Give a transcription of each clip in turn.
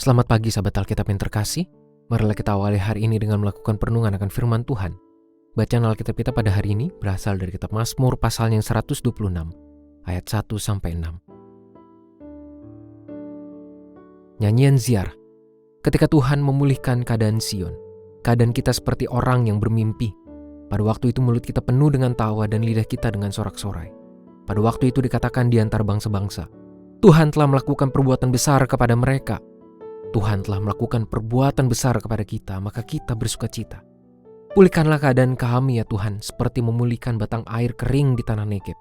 Selamat pagi sahabat Alkitab yang terkasih. Marilah kita awali hari ini dengan melakukan perenungan akan firman Tuhan. Bacaan Alkitab kita pada hari ini berasal dari kitab Mazmur pasal yang 126, ayat 1-6. Nyanyian ziarah. Ketika Tuhan memulihkan keadaan Sion, keadaan kita seperti orang yang bermimpi. Pada waktu itu mulut kita penuh dengan tawa dan lidah kita dengan sorak-sorai. Pada waktu itu dikatakan di antara bangsa-bangsa, Tuhan telah melakukan perbuatan besar kepada mereka. Tuhan telah melakukan perbuatan besar kepada kita, maka kita bersukacita. Pulihkanlah keadaan kami ya Tuhan, seperti memulihkan batang air kering di tanah Negeb.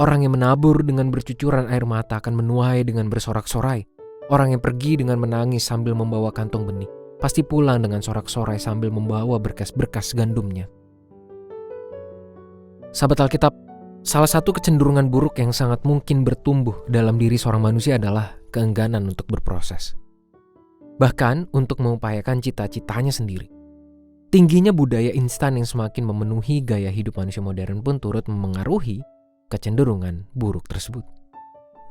Orang yang menabur dengan bercucuran air mata akan menuai dengan bersorak-sorai. Orang yang pergi dengan menangis sambil membawa kantong benih, pasti pulang dengan sorak-sorai sambil membawa berkas-berkas gandumnya. Sahabat Alkitab, salah satu kecenderungan buruk yang sangat mungkin bertumbuh dalam diri seorang manusia adalah keengganan untuk berproses. Bahkan untuk mengupayakan cita-citanya sendiri. Tingginya budaya instan yang semakin memenuhi gaya hidup manusia modern pun turut memengaruhi kecenderungan buruk tersebut.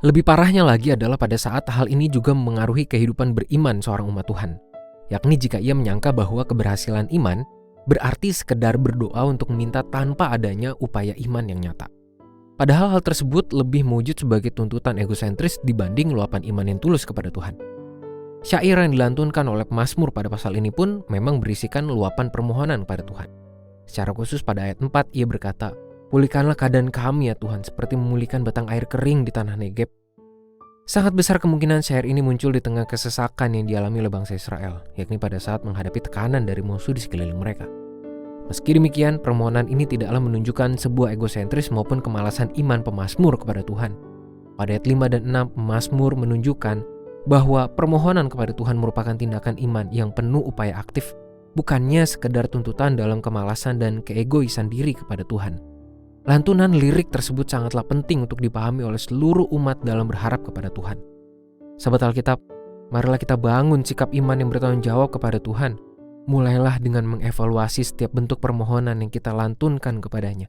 Lebih parahnya lagi adalah pada saat hal ini juga memengaruhi kehidupan beriman seorang umat Tuhan. Yakni jika ia menyangka bahwa keberhasilan iman berarti sekedar berdoa untuk meminta tanpa adanya upaya iman yang nyata. Padahal hal tersebut lebih mewujud sebagai tuntutan egosentris dibanding luapan iman yang tulus kepada Tuhan. Syair yang dilantunkan oleh pemazmur pada pasal ini pun memang berisikan luapan permohonan kepada Tuhan. Secara khusus pada ayat 4 ia berkata, "Pulihkanlah keadaan kami ya Tuhan, seperti memulihkan batang air kering di tanah Negeb." Sangat besar kemungkinan syair ini muncul di tengah kesesakan yang dialami oleh bangsa Israel, yakni pada saat menghadapi tekanan dari musuh di sekeliling mereka. Meski demikian, permohonan ini tidaklah menunjukkan sebuah egosentris maupun kemalasan iman pemazmur kepada Tuhan. Pada ayat 5 dan 6, pemazmur menunjukkan bahwa permohonan kepada Tuhan merupakan tindakan iman yang penuh upaya aktif, bukannya sekedar tuntutan dalam kemalasan dan keegoisan diri kepada Tuhan. Lantunan lirik tersebut sangatlah penting untuk dipahami oleh seluruh umat dalam berharap kepada Tuhan. Sahabat Alkitab, marilah kita bangun sikap iman yang bertanggung jawab kepada Tuhan. Mulailah dengan mengevaluasi setiap bentuk permohonan yang kita lantunkan kepadanya.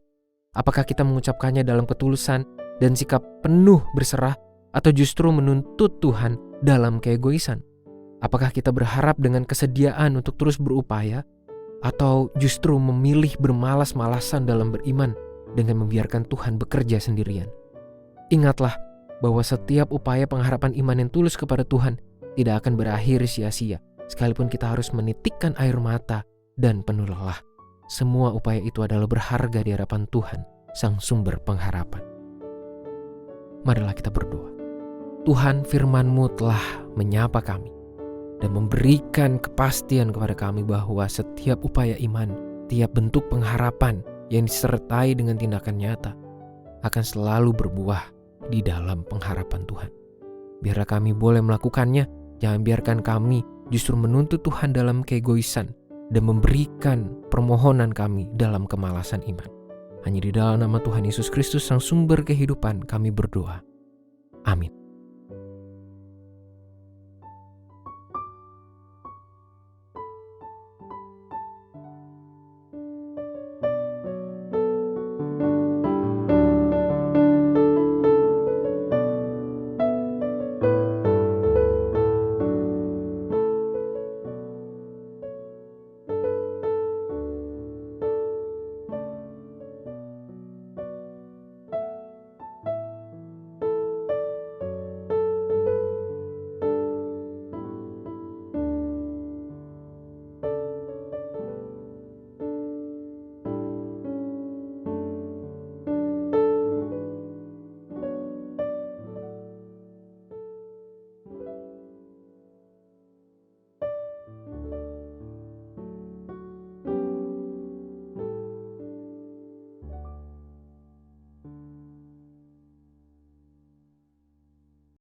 Apakah kita mengucapkannya dalam ketulusan dan sikap penuh berserah, atau justru menuntut Tuhan dalam keegoisan? Apakah kita berharap dengan kesediaan untuk terus berupaya, atau justru memilih bermalas-malasan dalam beriman dengan membiarkan Tuhan bekerja sendirian? Ingatlah bahwa setiap upaya pengharapan iman yang tulus kepada Tuhan tidak akan berakhir sia-sia, sekalipun kita harus menitikkan air mata dan penuh lelah. Semua upaya itu adalah berharga di hadapan Tuhan, Sang Sumber pengharapan. Marilah kita berdoa. Tuhan, firman-Mu telah menyapa kami dan memberikan kepastian kepada kami bahwa setiap upaya iman, tiap bentuk pengharapan yang disertai dengan tindakan nyata akan selalu berbuah di dalam pengharapan Tuhan. Biarlah kami boleh melakukannya, jangan biarkan kami justru menuntut Tuhan dalam keegoisan dan memberikan permohonan kami dalam kemalasan iman. Hanya di dalam nama Tuhan Yesus Kristus, Sang Sumber kehidupan, kami berdoa. Amin.